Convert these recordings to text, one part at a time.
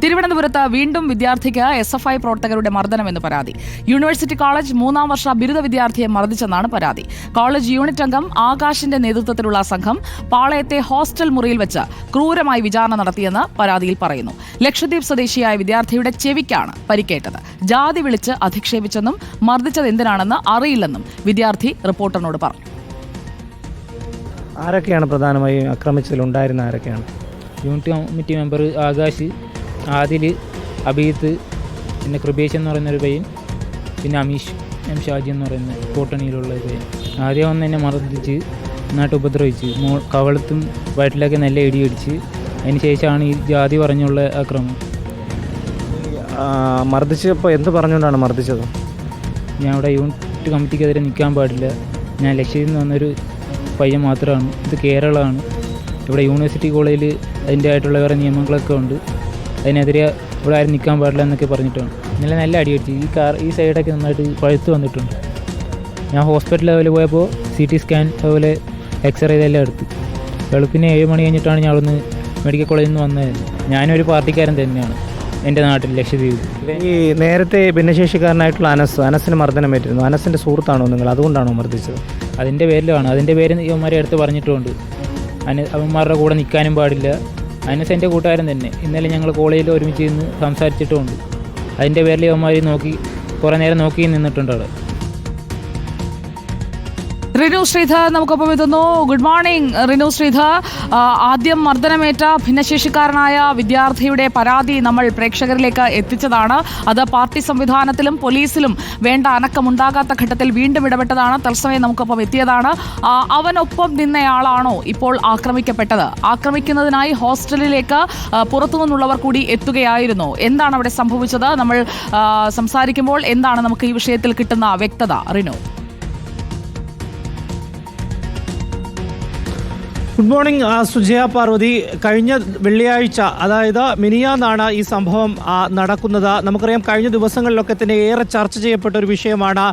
തിരുവനന്തപുരത്ത് വീണ്ടും വിദ്യാർത്ഥിക്ക് SFI പ്രവർത്തകരുടെ മർദ്ദനമെന്ന് പരാതി. യൂണിവേഴ്സിറ്റി കോളേജ് 3ാം വർഷ ബിരുദ വിദ്യാർത്ഥിയെ മർദ്ദിച്ചെന്നാണ് പരാതി. കോളേജ് യൂണിറ്റ് അംഗം ആകാശിന്റെ നേതൃത്വത്തിലുള്ള സംഘം പാളയത്തെ ഹോസ്റ്റൽ മുറിയിൽ വെച്ച് ക്രൂരമായി വിചാരണ നടത്തിയെന്ന് പരാതിയിൽ പറയുന്നു. ലക്ഷദ്വീപ് സ്വദേശിയായ വിദ്യാർത്ഥിയുടെ ചെവിക്കാണ് പരിക്കേറ്റത്. ജാതി വിളിച്ച് അധിക്ഷേപിച്ചെന്നും മർദ്ദിച്ചത് എന്തിനാണെന്ന് അറിയില്ലെന്നും വിദ്യാർത്ഥി റിപ്പോർട്ടറിനോട് പറഞ്ഞു. ആരൊക്കെയാണ് പ്രധാനമായും ആക്രമിച്ചതിലുണ്ടായിരുന്ന ആരൊക്കെയാണ്? Unit committee member Akash, Adil, Abeeth, പിന്നെ കൃപേഷ് എന്ന് പറയുന്നൊരു പയ്യൻ, പിന്നെ അമീഷ് ഷാജി എന്ന് പറയുന്ന കോട്ടണിയിലുള്ള പയ്യൻ. ആദ്യം വന്ന് എന്നെ മർദ്ദിച്ച് നന്നായിട്ട് ഉപദ്രവിച്ച് കവളത്തും വയറ്റിലൊക്കെ നല്ല ഇടിയടിച്ച്. അതിന് ശേഷമാണ് ഈ ജാതി പറഞ്ഞുള്ള ആക്രമണം. മർദ്ദിച്ചപ്പോൾ എന്ത് പറഞ്ഞുകൊണ്ടാണ് മർദ്ദിച്ചത്? ഞാൻ ഇവിടെ യൂണിറ്റ് കമ്മിറ്റിക്കെതിരെ നിൽക്കാൻ പാടില്ല, ഞാൻ ലക്ഷദ്വീപിൽ നിന്ന് വന്നൊരു പയ്യൻ മാത്രമാണ്, ഇത് കേരളമാണ്, ഇവിടെ യൂണിവേഴ്സിറ്റി കോളേജിൽ അതിൻ്റെ ആയിട്ടുള്ള വേറെ നിയമങ്ങളൊക്കെ ഉണ്ട്, അതിനെതിരെ ഇവിടെ ആരും നിൽക്കാൻ പാടില്ല എന്നൊക്കെ പറഞ്ഞിട്ടാണ്. ഇന്നലെ നല്ല അടിയടിച്ച് ഈ സൈഡൊക്കെ നന്നായിട്ട് പഴുത്ത് വന്നിട്ടുണ്ട്. ഞാൻ ഹോസ്പിറ്റൽ ലെവലിൽ പോയപ്പോൾ CT സ്കാൻ അതുപോലെ എക്സ്റേ ഇതെല്ലാം എടുത്ത്. വെളുപ്പിന് 7 മണി കഴിഞ്ഞിട്ടാണ് ഞാൻ അവിടുന്ന് മെഡിക്കൽ കോളേജിൽ നിന്ന് വന്നത്. ഞാനൊരു പാർട്ടിക്കാരൻ തന്നെയാണ് എൻ്റെ നാട്ടിൽ ലക്ഷദ്വീപ്. ഈ നേരത്തെ ഭിന്നശേഷിക്കാരനായിട്ടുള്ള അനസിന് മർദ്ദനമേറ്റിരുന്നു. അനസിൻ്റെ സുഹൃത്താണോ നിങ്ങൾ? അതുകൊണ്ടാണോ മർദ്ദിച്ചത്? അതിൻ്റെ പേരിലാണ്. അതിൻ്റെ പേര് ഇവന്മാരെ അടുത്ത് പറഞ്ഞിട്ടുമുണ്ട്. അവന്മാരുടെ കൂടെ നിൽക്കാനും പാടില്ല. അനസ് എൻ്റെ കൂട്ടുകാരൻ തന്നെ. ഇന്നലെ ഞങ്ങൾ കോളേജിൽ ഒരുമിച്ച് നിന്ന് സംസാരിച്ചിട്ടുമുണ്ട്. അതിൻ്റെ പേരിൽ ഇവന്മാർ കുറേ നേരം നോക്കി നിന്നിട്ടുണ്ട് അവിടെ. റിനു ശ്രീധർ നമുക്കൊപ്പം എത്തുന്നു. Good morning Rinu Sreedhar. ആദ്യം മർദ്ദനമേറ്റ ഭിന്നശേഷിക്കാരനായ വിദ്യാർത്ഥിയുടെ പരാതി നമ്മൾ പ്രേക്ഷകരിലേക്ക് എത്തിച്ചതാണ്. അത് പാർട്ടി സംവിധാനത്തിലും പോലീസിലും വേണ്ട അനക്കമുണ്ടാകാത്ത ഘട്ടത്തിൽ വീണ്ടും ഇടപെട്ടതാണ്. തത്സമയം നമുക്കൊപ്പം എത്തിയതാണ്. അവനൊപ്പം നിന്നയാളാണോ ഇപ്പോൾ ആക്രമിക്കപ്പെട്ടത്? ആക്രമിക്കുന്നതിനായി ഹോസ്റ്റലിലേക്ക് പുറത്തുനിന്നുള്ളവർ കൂടി എത്തുകയായിരുന്നു. എന്താണ് അവിടെ സംഭവിച്ചത്? നമ്മൾ സംസാരിക്കുമ്പോൾ എന്താണ് നമുക്ക് ഈ വിഷയത്തിൽ കിട്ടുന്ന വ്യക്തത? റിനു. Good morning Sujaya Parvathi. കഴിഞ്ഞ വെള്ളിയാഴ്ച, അതായത് മിനിയാന്നാണ് ഈ സംഭവം നടക്കുന്നത്. നമുക്കറിയാം, കഴിഞ്ഞ ദിവസങ്ങളിലൊക്കെ തന്നെ ഏറെ ചർച്ച ചെയ്യപ്പെട്ട ഒരു വിഷയമാണ്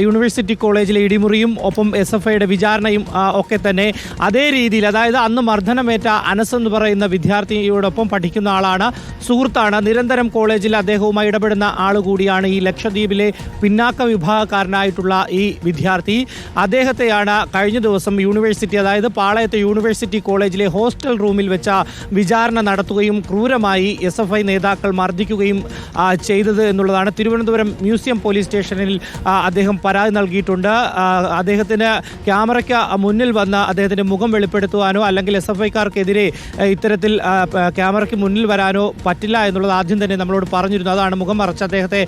യൂണിവേഴ്സിറ്റി കോളേജിലെ ഇടിമുറിയും ഒപ്പം SFIയുടെ വിചാരണയും ഒക്കെ തന്നെ. അതേ രീതിയിൽ, അതായത് അന്ന് മർദ്ദനമേറ്റ അനസ് എന്ന് പറയുന്ന വിദ്യാർത്ഥിയോടൊപ്പം പഠിക്കുന്ന ആളാണ്, സുഹൃത്താണ്, നിരന്തരം കോളേജിൽ അദ്ദേഹവുമായി ഇടപെടുന്ന ആൾ കൂടിയാണ് ഈ ലക്ഷദ്വീപിലെ പിന്നാക്ക വിഭാഗക്കാരനായിട്ടുള്ള ഈ വിദ്യാർത്ഥി. അദ്ദേഹത്തെയാണ് കഴിഞ്ഞ ദിവസം യൂണിവേഴ്സിറ്റി, അതായത് പാളയത്തെ യൂണിവേഴ്സിറ്റി കോളേജിലെ ഹോസ്റ്റൽ റൂമിൽ വെച്ച വിചാരണ നടത്തുകയും ക്രൂരമായി SFI നേതാക്കൾ മർദ്ദിക്കുകയും ചെയ്തത് എന്നുള്ളതാണ്. തിരുവനന്തപുരം മ്യൂസിയം പോലീസ് സ്റ്റേഷനിൽ അദ്ദേഹം പരാതി നൽകിയിട്ടുണ്ട്. അദ്ദേഹത്തിന് ക്യാമറയ്ക്ക് മുന്നിൽ വന്ന് അദ്ദേഹത്തിൻ്റെ മുഖം വെളിപ്പെടുത്തുവാനോ അല്ലെങ്കിൽ SFIക്കാർക്കെതിരെ ഇത്തരത്തിൽ ക്യാമറയ്ക്ക് മുന്നിൽ വരാനോ പറ്റില്ല എന്നുള്ളത് ആദ്യം തന്നെ നമ്മളോട് പറഞ്ഞിരുന്നു. അതാണ് മുഖം മറച്ച് അദ്ദേഹത്തെ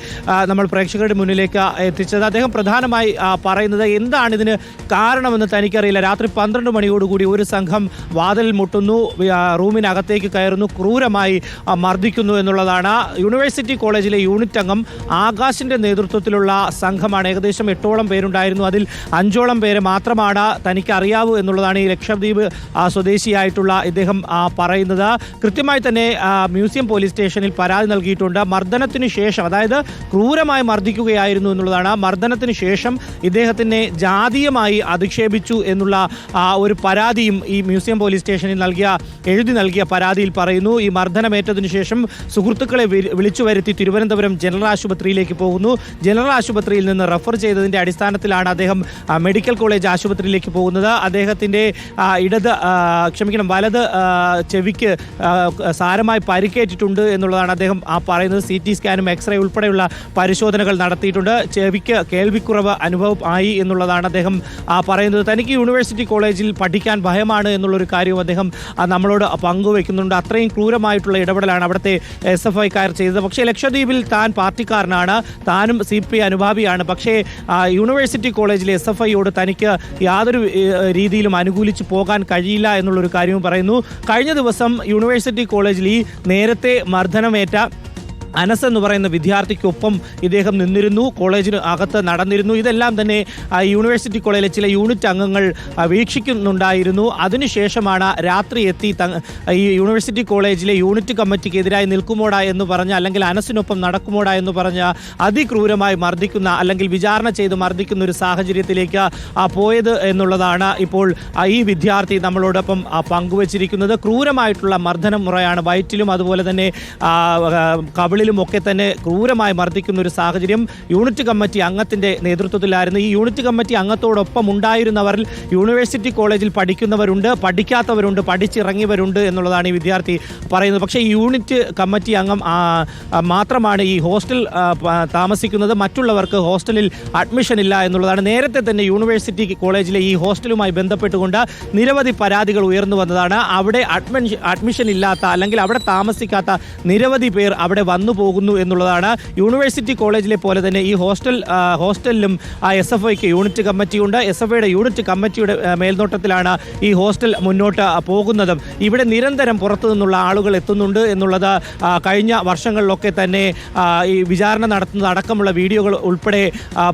നമ്മൾ പ്രേക്ഷകരുടെ മുന്നിലേക്ക് എത്തിച്ചത്. അദ്ദേഹം പ്രധാനമായി പറയുന്നത് എന്താണ് ഇതിന് കാരണമെന്ന് തനിക്കറിയില്ല. രാത്രി 12 മണിയോടുകൂടി ഒരു സംഘം വാതിലിൽ മുട്ടുന്നു, റൂമിനകത്തേക്ക് കയറുന്നു, ക്രൂരമായി മർദ്ദിക്കുന്നു എന്നുള്ളതാണ്. യൂണിവേഴ്സിറ്റി കോളേജിലെ യൂണിറ്റ് അംഗം ആകാശിൻ്റെ നേതൃത്വത്തിലുള്ള സംഘമാണ്. ഏകദേശം 8ഓളം പേരുണ്ടായിരുന്നു. അതിൽ 5ഓളം പേരെ മാത്രമാണ് തനിക്ക് അറിയാവൂ എന്നുള്ളതാണ് ഈ ലക്ഷദ്വീപ് സ്വദേശിയായിട്ടുള്ള ഇദ്ദേഹം പറയുന്നത്. കൃത്യമായി തന്നെ മ്യൂസിയം പോലീസ് സ്റ്റേഷനിൽ പരാതി നൽകിയിട്ടുണ്ട്. മർദ്ദനത്തിന് ശേഷം, അതായത് ക്രൂരമായി മർദ്ദിക്കുകയായിരുന്നു എന്നുള്ളതാണ്. മർദ്ദനത്തിന് ശേഷം ഇദ്ദേഹത്തിനെ ജാതീയമായി അധിക്ഷേപിച്ചു എന്നുള്ള ഒരു പരാതിയും ഈ മ്യൂസിയം പോലീസ് സ്റ്റേഷനിൽ എഴുതി നൽകിയ പരാതിയിൽ പറയുന്നു. ഈ മർദ്ദനമേറ്റതിനു ശേഷം സുഹൃത്തുക്കളെ വിളിച്ചു വരുത്തി തിരുവനന്തപുരം ജനറൽ ആശുപത്രിയിലേക്ക് പോകുന്നു. ജനറൽ ആശുപത്രിയിൽ നിന്ന് റെഫർ ചെയ്തതിൻ്റെ അടിസ്ഥാനത്തിലാണ് അദ്ദേഹം മെഡിക്കൽ കോളേജ് ആശുപത്രിയിലേക്ക് പോകുന്നത്. അദ്ദേഹത്തിൻ്റെ വലത് ചെവിക്ക് സാരമായി പരിക്കേറ്റിട്ടുണ്ട് എന്നുള്ളതാണ് അദ്ദേഹം പറയുന്നത്. CT സ്കാനും എക്സ്റേ ഉൾപ്പെടെയുള്ള പരിശോധനകൾ നടത്തിയിട്ടുണ്ട്. ചെവിക്ക് കേൾവിക്കുറവ് അനുഭവമായി എന്നുള്ളതാണ് അദ്ദേഹം പറയുന്നത്. തനിക്ക് യൂണിവേഴ്സിറ്റി കോളേജിൽ പഠിക്കാൻ ഭയമാണ് എന്നുള്ളൊരു കാര്യവും അദ്ദേഹം നമ്മളോട് പങ്കുവെക്കുന്നുണ്ട്. അത്രയും ക്രൂരമായിട്ടുള്ള ഇടപെടലാണ് അവിടുത്തെ SFIക്കാർ ചെയ്തത്. പക്ഷേ ലക്ഷദ്വീപിൽ താൻ പാർട്ടിക്കാരനാണ്, താനും CPI അനുഭാവിയാണ്. പക്ഷേ യൂണിവേഴ്സിറ്റി കോളേജിലെ SFIയോട് തനിക്ക് യാതൊരു രീതിയിലും അനുകൂലിച്ച് പോകാൻ കഴിയില്ല എന്നുള്ളൊരു കാര്യവും പറയുന്നു. കഴിഞ്ഞ ദിവസം യൂണിവേഴ്സിറ്റി കോളേജിൽ ഈ നേരത്തെ മർദ്ദനമേറ്റ അനസ് എന്ന് പറയുന്ന വിദ്യാർത്ഥിക്കൊപ്പം ഇദ്ദേഹം നിന്നിരുന്നു, കോളേജിന് അകത്ത് നടന്നിരുന്നു. ഇതെല്ലാം തന്നെ യൂണിവേഴ്സിറ്റി കോളേജിലെ ചില യൂണിറ്റ് അംഗങ്ങൾ വീക്ഷിക്കുന്നുണ്ടായിരുന്നു. അതിനുശേഷമാണ് രാത്രി എത്തി ഈ യൂണിവേഴ്സിറ്റി കോളേജിലെ യൂണിറ്റ് കമ്മിറ്റിക്കെതിരായി നിൽക്കുമോടാ എന്ന് പറഞ്ഞ്, അല്ലെങ്കിൽ അനസിനൊപ്പം നടക്കുമോടാ എന്ന് പറഞ്ഞ് അതിക്രൂരമായി മർദ്ദിക്കുന്ന, അല്ലെങ്കിൽ വിചാരണ ചെയ്ത് മർദ്ദിക്കുന്ന ഒരു സാഹചര്യത്തിലേക്ക് പോയത് എന്നുള്ളതാണ് ഇപ്പോൾ ഈ വിദ്യാർത്ഥി നമ്മളോടൊപ്പം പങ്കുവച്ചിരിക്കുന്നത്. ക്രൂരമായിട്ടുള്ള മർദ്ദന മുറയാണ്, വയറ്റിലും അതുപോലെ തന്നെ കവിളിലുമൊക്കെ തന്നെ ക്രൂരമായി മർദ്ദിക്കുന്ന ഒരു സാഹചര്യം യൂണിറ്റ് കമ്മിറ്റി അംഗത്തിൻ്റെ നേതൃത്വത്തിലായിരുന്നു. ഈ യൂണിറ്റ് കമ്മിറ്റി അംഗത്തോടൊപ്പം ഉണ്ടായിരുന്നവരിൽ യൂണിവേഴ്സിറ്റി കോളേജിൽ പഠിക്കുന്നവരുണ്ട്, പഠിക്കാത്തവരുണ്ട്, പഠിച്ചിറങ്ങിയവരുണ്ട് എന്നുള്ളതാണ് ഈ വിദ്യാർത്ഥി പറയുന്നത്. പക്ഷേ ഈ യൂണിറ്റ് കമ്മിറ്റി അംഗം മാത്രമാണ് ഈ ഹോസ്റ്റൽ താമസിക്കുന്നത്, മറ്റുള്ളവർക്ക് ഹോസ്റ്റലിൽ അഡ്മിഷൻ ഇല്ല എന്നുള്ളതാണ്. നേരത്തെ തന്നെ യൂണിവേഴ്സിറ്റി കോളേജിലെ ഈ ഹോസ്റ്റലുമായി ബന്ധപ്പെട്ടുകൊണ്ട് നിരവധി പരാതികൾ ഉയർന്നു വന്നതാണ്. അവിടെ അഡ്മിഷൻ ഇല്ലാത്ത, അല്ലെങ്കിൽ അവിടെ താമസിക്കാത്ത നിരവധി പേർ അവിടെ വന്നു പോകുന്നു എന്നുള്ളതാണ്. യൂണിവേഴ്സിറ്റി കോളേജിലെ പോലെ തന്നെ ഈ ഹോസ്റ്റലിലും SFIക്ക് യൂണിറ്റ് കമ്മിറ്റിയുണ്ട്. SFIയുടെ യൂണിറ്റ് കമ്മിറ്റിയുടെ മേൽനോട്ടത്തിലാണ് ഈ ഹോസ്റ്റൽ മുന്നോട്ട് പോകുന്നതും. ഇവിടെ നിരന്തരം പുറത്തു നിന്നുള്ള ആളുകൾ എത്തുന്നുണ്ട് എന്നുള്ളത് കഴിഞ്ഞ വർഷങ്ങളിലൊക്കെ തന്നെ ഈ വിചാരണ നടത്തുന്നത് അടക്കമുള്ള വീഡിയോകൾ ഉൾപ്പെടെ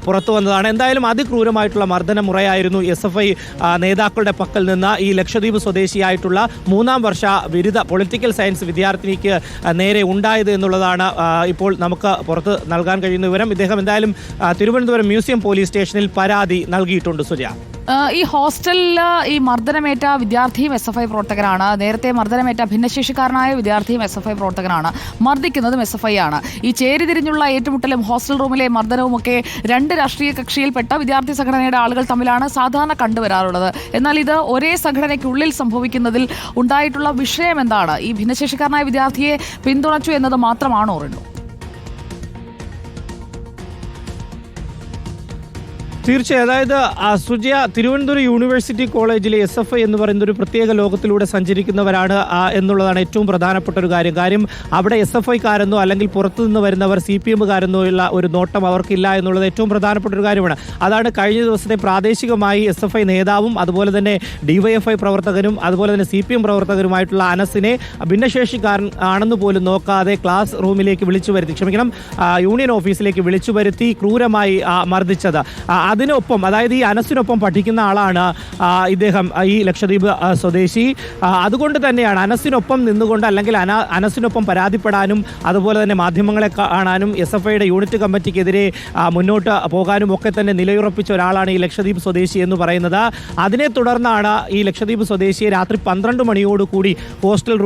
പുറത്തു വന്നതാണ്. എന്തായാലും അതിക്രൂരമായിട്ടുള്ള മർദ്ദന മുറയായിരുന്നു SFI നേതാക്കളുടെ പക്കൽ നിന്ന് ഈ ലക്ഷദ്വീപ് സ്വദേശിയായിട്ടുള്ള 3ാം വർഷ ബിരുദ പൊളിറ്റിക്കൽ സയൻസ് വിദ്യാർത്ഥിനിക്ക് നേരെ ഉണ്ടായത് എന്നുള്ളതാണ് ഇപ്പോൾ നമുക്ക് പുറത്ത് നൽകാൻ കഴിയുന്ന വിവരം. ഇദ്ദേഹം എന്തായാലും തിരുവനന്തപുരം മ്യൂസിയം പോലീസ് സ്റ്റേഷനിൽ പരാതി നൽകിയിട്ടുണ്ട്. സുജയ, ഈ ഹോസ്റ്റലിൽ ഈ മർദ്ദനമേറ്റ വിദ്യാർത്ഥിയും SFI പ്രവർത്തകരാണ്. നേരത്തെ മർദ്ദനമേറ്റ ഭിന്നശേഷിക്കാരനായ വിദ്യാർത്ഥിയും SFI പ്രവർത്തകനാണ്. മർദ്ദിക്കുന്നതും SFI ആണ്. ഈ ചേരിതിരിഞ്ഞുള്ള ഏറ്റുമുട്ടലും ഹോസ്റ്റൽ റൂമിലെ മർദ്ദനവുമൊക്കെ രണ്ട് രാഷ്ട്രീയ കക്ഷിയിൽപ്പെട്ട വിദ്യാർത്ഥി സംഘടനയുടെ ആളുകൾ തമ്മിലാണ് സാധാരണ കണ്ടുവരാറുള്ളത്. എന്നാൽ ഇത് ഒരേ സംഘടനയ്ക്കുള്ളിൽ സംഭവിക്കുന്നതിൽ ഉണ്ടായിട്ടുള്ള വിഷയം എന്താണ്? ഈ ഭിന്നശേഷിക്കാരനായ വിദ്യാർത്ഥിയെ പിന്തുണച്ചു എന്നത് മാത്രമാണോ റിനു? തീർച്ചയായും. അതായത് സുജയ, തിരുവനന്തപുരം യൂണിവേഴ്സിറ്റി കോളേജിലെ SFI എന്ന് പറയുന്ന ഒരു പ്രത്യേക ലോകത്തിലൂടെ സഞ്ചരിക്കുന്നവരാണ് എന്നുള്ളതാണ് ഏറ്റവും പ്രധാനപ്പെട്ട ഒരു കാര്യം. അവിടെ SFIക്കാരെന്നോ അല്ലെങ്കിൽ പുറത്തുനിന്ന് വരുന്നവർ CPMകാരെന്നോ ഉള്ള ഒരു നോട്ടം അവർക്കില്ല എന്നുള്ളത് ഏറ്റവും പ്രധാനപ്പെട്ട ഒരു കാര്യമാണ്. അതാണ് കഴിഞ്ഞ ദിവസത്തെ പ്രാദേശികമായി SFI നേതാവും അതുപോലെ തന്നെ DYFI പ്രവർത്തകനും അതുപോലെ തന്നെ CPM പ്രവർത്തകരുമായിട്ടുള്ള അനസിനെ ഭിന്നശേഷിക്കാരൻ ആണെന്ന് പോലും നോക്കാതെ ക്ലാസ് റൂമിലേക്ക് യൂണിയൻ ഓഫീസിലേക്ക് വിളിച്ചു വരുത്തി ക്രൂരമായി മർദ്ദിച്ചത്. അതിനൊപ്പം, അതായത് ഈ അനസിനൊപ്പം പഠിക്കുന്ന ആളാണ് ഇദ്ദേഹം, ഈ ലക്ഷദ്വീപ് സ്വദേശി. അതുകൊണ്ട് തന്നെയാണ് അനസിനൊപ്പം നിന്നുകൊണ്ട്, അല്ലെങ്കിൽ അനസിനൊപ്പം പരാതിപ്പെടാനും അതുപോലെ തന്നെ മാധ്യമങ്ങളെ കാണാനും SFIയുടെ യൂണിറ്റ് കമ്മിറ്റിക്കെതിരെ മുന്നോട്ട് പോകാനും ഒക്കെ തന്നെ നിലയുറപ്പിച്ച ഒരാളാണ് ഈ ലക്ഷദ്വീപ് സ്വദേശി എന്ന് പറയുന്നത്. അതിനെ തുടർന്നാണ് ഈ ലക്ഷദ്വീപ് സ്വദേശിയെ രാത്രി 12 മണിയോടുകൂടി ഹോസ്റ്റൽ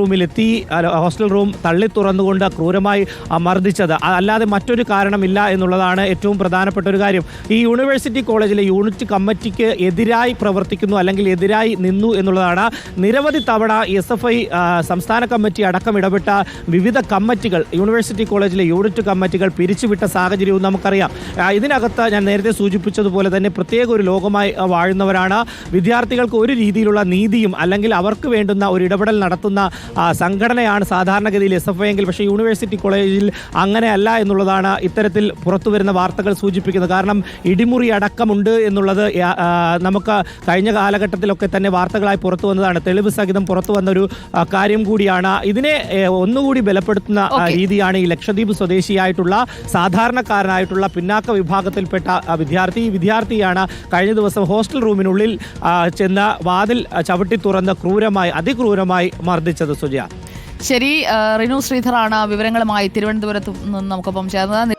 റൂം തള്ളി തുറന്നുകൊണ്ട് ക്രൂരമായി മർദ്ദിച്ചത്. അല്ലാതെ മറ്റൊരു കാരണമില്ല എന്നുള്ളതാണ് ഏറ്റവും പ്രധാനപ്പെട്ട ഒരു കാര്യം. ഈ യൂണിവേഴ്സിറ്റി കോളേജിലെ യൂണിറ്റ് കമ്മിറ്റിക്ക് എതിരായി പ്രവർത്തിക്കുന്നു, അല്ലെങ്കിൽ എതിരായി നിന്നു എന്നുള്ളതാണ്. നിരവധി തവണ SFI സംസ്ഥാന കമ്മിറ്റി അടക്കം ഇടപെട്ട വിവിധ കമ്മിറ്റികൾ, യൂണിവേഴ്സിറ്റി കോളേജിലെ യൂണിറ്റ് കമ്മിറ്റികൾ പിരിച്ചുവിട്ട സാഹചര്യവും നമുക്കറിയാം. ഇതിനകത്ത് ഞാൻ നേരത്തെ സൂചിപ്പിച്ചതുപോലെ തന്നെ പ്രത്യേക ഒരു ലോകമായി വാഴുന്നവരാണ്. വിദ്യാർത്ഥികൾക്ക് ഒരു രീതിയിലുള്ള നീതിയും അല്ലെങ്കിൽ അവർക്ക് വേണ്ടുന്ന ഒരു ഇടപെടൽ നടത്തുന്ന സംഘടനയാണ് സാധാരണഗതിയിൽ SFI എങ്കിൽ, പക്ഷേ യൂണിവേഴ്സിറ്റി കോളേജിൽ അങ്ങനെയല്ല എന്നുള്ളതാണ് ഇത്തരത്തിൽ പുറത്തുവരുന്ന വാർത്തകൾ സൂചിപ്പിക്കുന്നത്. കാരണം ഇടിമുറി അടക്കമുണ്ട് എന്നുള്ളത് നമുക്ക് കഴിഞ്ഞ കാലഘട്ടത്തിലൊക്കെ തന്നെ വാർത്തകളായി പുറത്തു വന്നതാണ്, തെളിവ് സഹിതം പുറത്തു വന്നൊരു കാര്യം കൂടിയാണ്. ഇതിനെ ഒന്നുകൂടി ബലപ്പെടുത്തുന്ന രീതിയാണ് ഈ ലക്ഷദ്വീപ് സ്വദേശിയായിട്ടുള്ള സാധാരണക്കാരനായിട്ടുള്ള പിന്നാക്ക വിഭാഗത്തിൽപ്പെട്ട വിദ്യാർത്ഥിയാണ് കഴിഞ്ഞ ദിവസം ഹോസ്റ്റൽ റൂമിനുള്ളിൽ ചെന്ന് വാതിൽ ചവിട്ടി തുറന്ന് അതിക്രൂരമായി മർദ്ദിച്ചത്. സുജയ, ശരി, റിനു ശ്രീധറാണ് വിവരങ്ങളുമായി തിരുവനന്തപുരത്ത് നിന്ന് നമുക്കൊപ്പം ചേർന്നത്.